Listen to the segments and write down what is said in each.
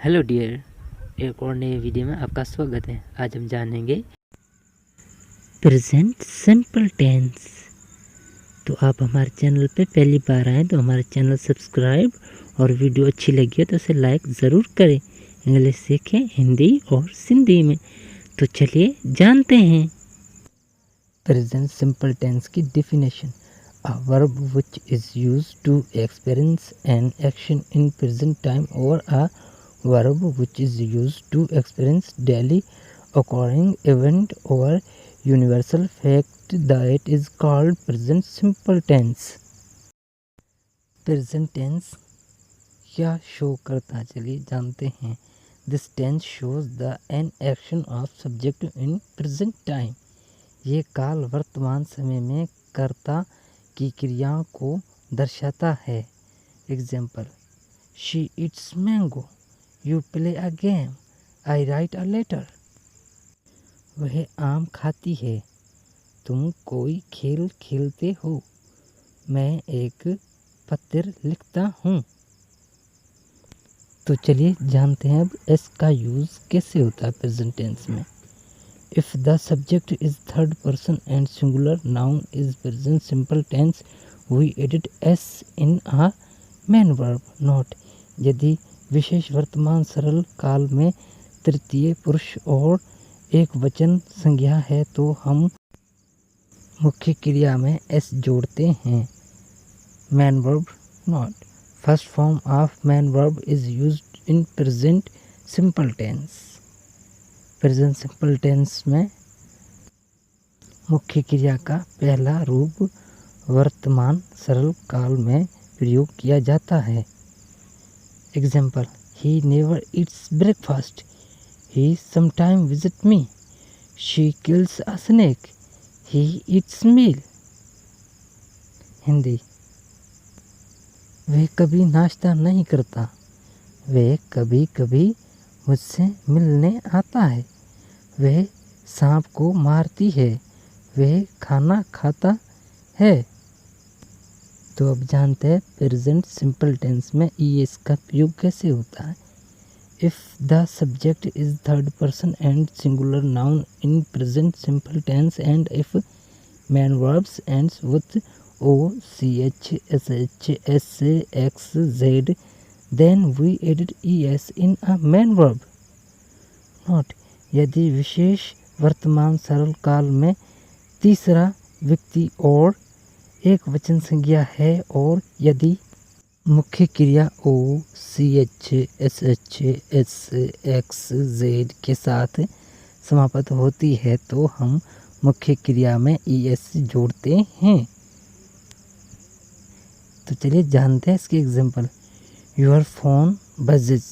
Hello dear, एक और नए वीडियो में आपका स्वागत है। आज हम जानेंगे प्रेजेंट सिंपल टेंस। तो आप हमारे चैनल पे पहली बार आए तो हमारे चैनल सब्सक्राइब और वीडियो अच्छी लगी हो तो उसे लाइक ज़रूर करें। इंग्लिश सीखें हिंदी और सिंधी में। तो चलिए जानते हैं प्रेजेंट सिंपल टेंस की definition. A verb which is used to experience an action in present time, or a verb which is used to experience daily occurring event or universal fact, that is called present simple tense. Present tense क्या show करता है, चलिए जानते हैं। This tense shows the an action of subject in present time. ये काल वर्तमान समय में कर्ता की क्रियाओं को दर्शाता है। Example, she eats mango, you play a game, I write a letter. वह आम खाती है, तुम कोई खेल खेलते हो, मैं एक पत्र लिखता हूँ। तो चलिए जानते हैं अब एस का यूज़ कैसे होता है प्रेजेंट टेंस में। If the subject is third person and singular noun is present simple tense, we edit s in a main verb. Note: यदि विशेष वर्तमान सरल काल में तृतीय पुरुष और एक वचन संज्ञा है तो हम मुख्य क्रिया में s जोड़ते हैं। main verb. Note: first form of main verb is used in present simple tense. Present simple tense में मुख्य क्रिया का पहला रूप वर्तमान सरल काल में प्रयोग किया जाता है। Example, he never eats breakfast, he sometime visit me, she kills a snake, he eats meal. Hindi, वह कभी नाश्ता नहीं करता, वह कभी कभी मुझसे मिलने आता है, वह सांप को मारती है, वह खाना खाता है। तो अब जानते हैं प्रेजेंट सिंपल टेंस में ईएस का प्रयोग कैसे होता है। If the subject is third person and singular noun in present simple tense and if main verbs ends with o C H S H S x z, then we edit es in a main verb. Note: यदि विशेष वर्तमान सरल काल में तीसरा व्यक्ति और एक वचन संज्ञा है और यदि मुख्य क्रिया O C H S H S x Z के साथ समाप्त होती है तो हम मुख्य क्रिया में ई एस जोड़ते हैं। तो चलिए जानते हैं इसके example. Your phone buzzes,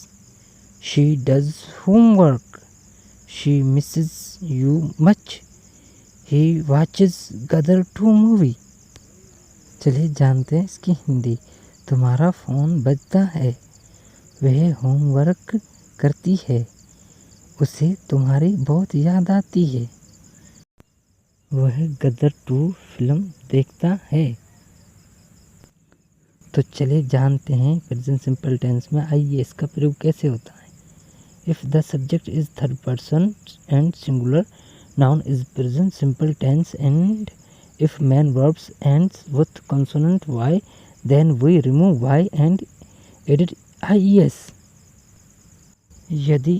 she does homework, she misses you much, he watches Gadar 2 movie। चलिए जानते हैं इसकी हिंदी। तुम्हारा फ़ोन बजता है, वह होमवर्क करती है, उसे तुम्हारी बहुत याद आती है, वह गदर 2 फिल्म देखता है। तो चलिए जानते हैं प्रेजेंट सिंपल टेंस में आइए इसका प्रयोग कैसे होता है। If the subject is third person and singular noun is present simple tense, and if main verbs ends with consonant y, then we remove y and edit ies. यदि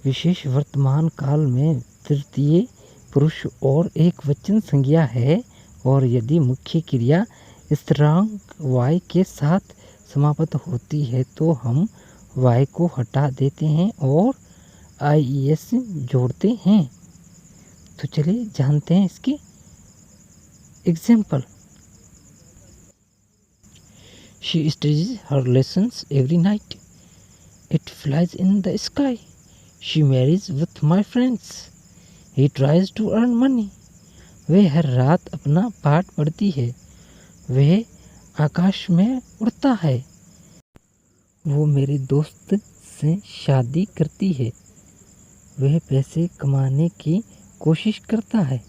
विशेष वर्तमान काल में तृतीय पुरुष और एक वचन संज्ञा है और यदि मुख्य क्रिया स्थिरांक y के साथ समाप्त होती है तो हम y को हटा देते हैं और ies जोड़ते हैं। तो चलिए जानते हैं इसकी example. She studies her lessons every night, it flies in the sky, she marries with my friends, he tries to earn money. वह हर रात अपना पाठ पढ़ती है, वह आकाश में उड़ता है, वो मेरे दोस्त से शादी करती है, वह पैसे कमाने की कोशिश करता है।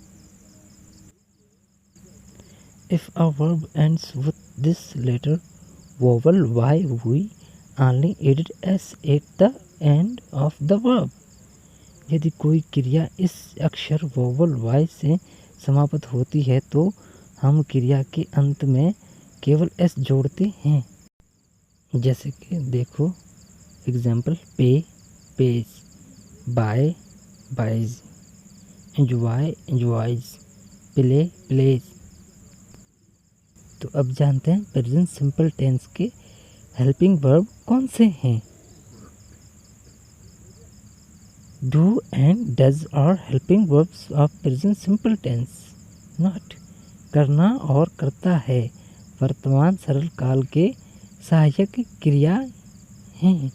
If a verb ends with this letter vowel y, we only added s at the end of the verb. यदि कोई क्रिया इस अक्षर वोवल y से समाप्त होती है तो हम क्रिया के अंत में केवल s जोड़ते हैं। जैसे कि देखो example, pay pays, buy buys, enjoy enjoys, play plays. तो अब जानते हैं प्रेजेंट सिंपल टेंस के हेल्पिंग वर्ब कौन से हैं। Do and does are helping verbs of present simple tense. Not करना और करता है वर्तमान सरल काल के सहायक क्रिया हैं।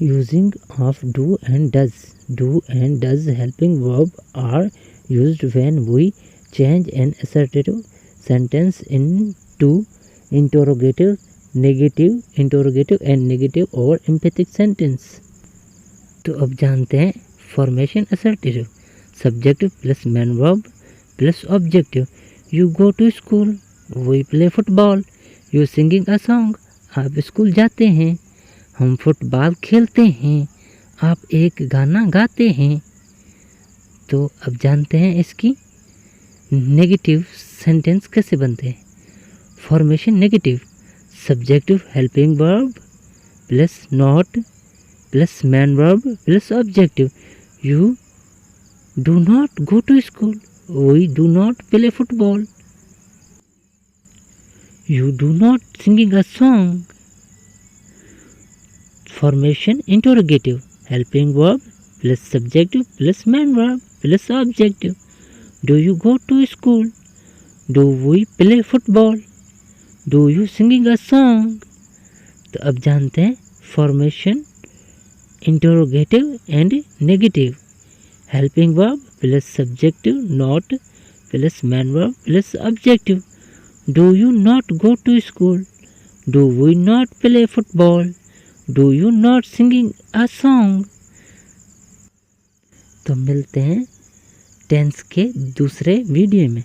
Using of do and does. Do and does helping verb are used when we change an assertive sentence into interrogative, negative, interrogative and negative or emphatic sentence। तो अब जानते हैं formation assertive। Subjective plus main verb plus objective. You go to school, we play football, you singing a song, आप school जाते हैं, हम football खेलते हैं, आप एक गाना गाते हैं। तो अब जानते हैं इसकी नेगेटिव सेंटेंस कैसे बनते हैं। Formation negative. Subjective helping verb plus not plus main verb plus objective. You do not go to school, we do not play football, you do not singing a song. Formation interrogative. Helping verb plus subjective plus main verb plus objective. Do you go to school, do we play football, do you singing a song. तो अब जानते हैं formation interrogative and negative. Helping verb plus subjective not plus main verb plus objective. Do you not go to school, do we not play football, do you not singing a song. तो मिलते हैं tense के दूसरे video में।